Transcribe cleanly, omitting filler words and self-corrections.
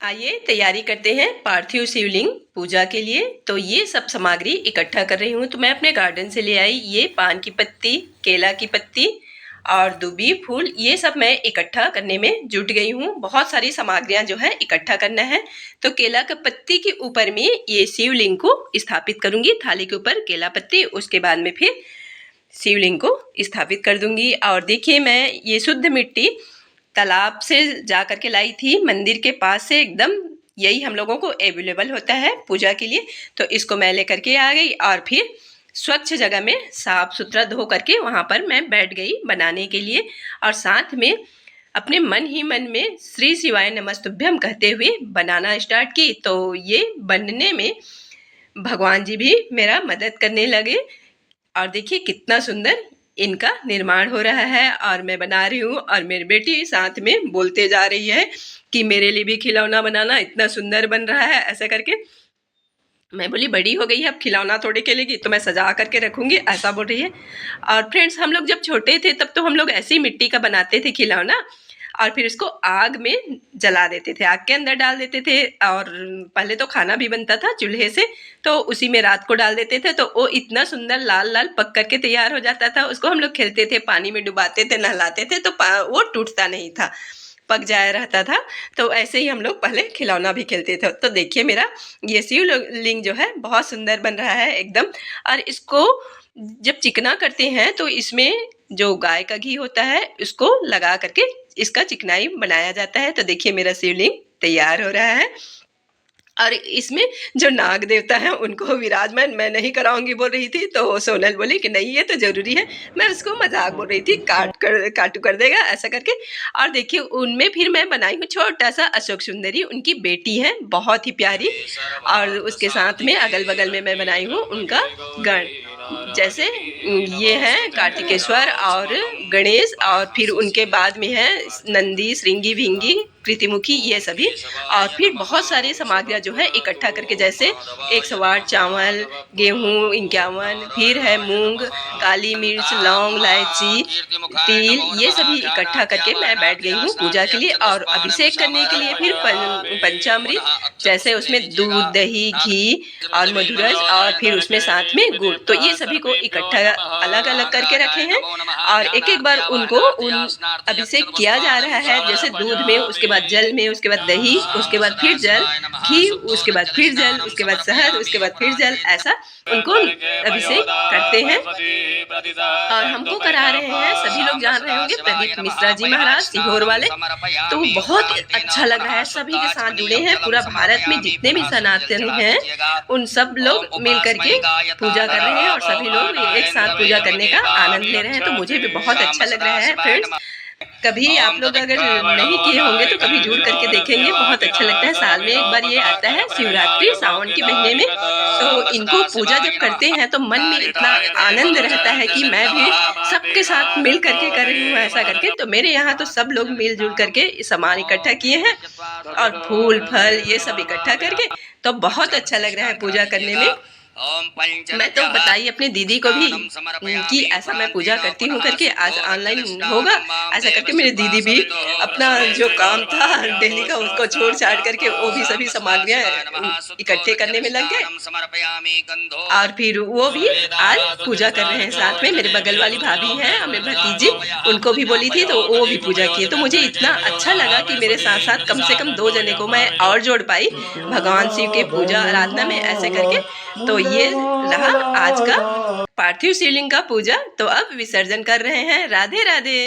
आइए तैयारी करते हैं पार्थिव शिवलिंग पूजा के लिए। तो ये सब सामग्री इकट्ठा कर रही हूँ। तो मैं अपने गार्डन से ले आई ये पान की पत्ती, केला की पत्ती और दुबी फूल, ये सब मैं इकट्ठा करने में जुट गई हूँ। बहुत सारी सामग्रियाँ जो है इकट्ठा करना है। तो केला की पत्ती के ऊपर में ये शिवलिंग को स्थापित करूँगी, थाली के ऊपर केला पत्ती, उसके बाद में फिर शिवलिंग को स्थापित कर दूंगी। और देखिए मैं ये शुद्ध मिट्टी तालाब से जा करके लाई थी, मंदिर के पास से, एकदम यही हम लोगों को अवेलेबल होता है पूजा के लिए। तो इसको मैं लेकर के आ गई और फिर स्वच्छ जगह में साफ सुथरा धो करके वहाँ पर मैं बैठ गई बनाने के लिए। और साथ में अपने मन ही मन में श्री शिवाय नमस्तुभ्यम कहते हुए बनाना स्टार्ट की। तो ये बनने में भगवान जी भी मेरा मदद करने लगे। और देखिए कितना सुंदर इनका निर्माण हो रहा है और मैं बना रही हूँ और मेरी बेटी साथ में बोलते जा रही है कि मेरे लिए भी खिलौना बनाना, इतना सुंदर बन रहा है। ऐसा करके मैं बोली बड़ी हो गई है, अब खिलौना थोड़ी खेलेगी, तो मैं सजा करके रखूंगी, ऐसा बोल रही है। और फ्रेंड्स, हम लोग जब छोटे थे तब तो हम लोग ऐसे ही मिट्टी का बनाते थे खिलौना और फिर उसको आग में जला देते थे, आग के अंदर डाल देते थे। और पहले तो खाना भी बनता था चूल्हे से, तो उसी में रात को डाल देते थे, तो वो इतना सुंदर लाल लाल पक करके तैयार हो जाता था। उसको हम लोग खेलते थे, पानी में डुबाते थे, नहलाते थे, तो वो टूटता नहीं था, पक जाया रहता था। तो ऐसे ही हम लोग पहले खिलौना भी खेलते थे। तो देखिए मेरा ये शिवलिंग जो है बहुत सुंदर बन रहा है एकदम। और इसको जब चिकना करते हैं तो इसमें जो गाय का घी होता है उसको लगा करके इसका चिकनाई बनाया जाता है। तो देखिए मेरा शिवलिंग तैयार हो रहा है। और इसमें जो नाग देवता है उनको विराजमान मैं नहीं कराऊंगी बोल रही थी, तो सोनल बोली कि नहीं ये तो जरूरी है। मैं उसको मजाक बोल रही थी, काटू कर देगा ऐसा करके। और देखिए उनमें फिर मैं बनाई हूँ छोटा सा अशोक सुंदरी, उनकी बेटी है बहुत ही प्यारी। और उसके साथ में अगल बगल में मैं बनाई हूँ उनका गण, जैसे ये है कार्तिकेश्वर और गणेश, और फिर उनके बाद में है नंदी, श्रृंगी, भिंगी, कृतिमुखी, ये सभी। और फिर बहुत सारी सामग्रियाँ जो है इकट्ठा करके, जैसे 108 चावल, गेहूँ 51, फिर है मूंग, काली मिर्च, लौंग, इलायची, तिल, ये सभी इकट्ठा करके मैं बैठ गई हूँ पूजा के लिए। और अभिषेक करने के लिए फिर पंचामृत, जैसे उसमें दूध, दही, घी और मधुरस, और फिर उसमें साथ में गुड़, तो ये सभी को इकट्ठा अलग अलग करके रखे हैं। और एक एक बार उनको अभिषेक किया जा रहा है, जैसे दूध में, उसके बाद जल में, उसके बाद दही, उसके बाद फिर जल, घी, उसके बाद फिर जल, उसके बाद शहद, उसके बाद फिर जल, ऐसा उनको अभिषेक करते हैं। और हमको करा रहे हैं, सभी लोग जान रहे होंगे, प्रदीप मिश्रा जी महाराज सीहोर वाले। तो बहुत अच्छा लग रहा है, सभी के साथ जुड़े हैं। पूरा भारत में जितने भी सनातन हैं उन सब लोग मिल करके पूजा कर रहे हैं और सभी लोग एक साथ पूजा करने का आनंद ले रहे हैं। तो मुझे भी बहुत अच्छा लग रहा है फ्रेंड्स। कभी आप लोग अगर नहीं किए होंगे तो कभी जुड़ करके देखेंगे, बहुत अच्छा लगता है। साल में एक बार ये आता है शिवरात्रि, सावन के महीने में। तो इनको पूजा जब करते हैं तो मन में इतना आनंद रहता है कि मैं भी सबके साथ मिल करके कर रही हूँ ऐसा करके। तो मेरे यहाँ तो सब लोग मिलजुल करके सामान इकट्ठा किए हैं और फूल फल ये सब इकट्ठा करके, तो बहुत अच्छा लग रहा है पूजा करने में। मैं तो बताई अपनी दीदी को भी कि ऐसा मैं पूजा करती हूँ करके, आज ऑनलाइन होगा ऐसा करके। मेरी दीदी भी अपना जो काम था डेली का उसको छोड़ छाड़ करके वो भी सभी सामग्रियाँ इकट्ठे करने में लग गए। और फिर वो भी आज पूजा कर रहे हैं साथ में। मेरे बगल वाली भाभी हैं और मेरी भतीजी, उनको भी बोली थी तो वो भी पूजा किए। तो मुझे इतना अच्छा लगा कि मेरे साथ साथ कम से कम 2 जने को मैं और जोड़ पाई भगवान शिव के पूजा आराधना में ऐसे करके। तो ये रहा आज का पार्थिव शिवलिंग का पूजा। तो अब विसर्जन कर रहे हैं। राधे राधे।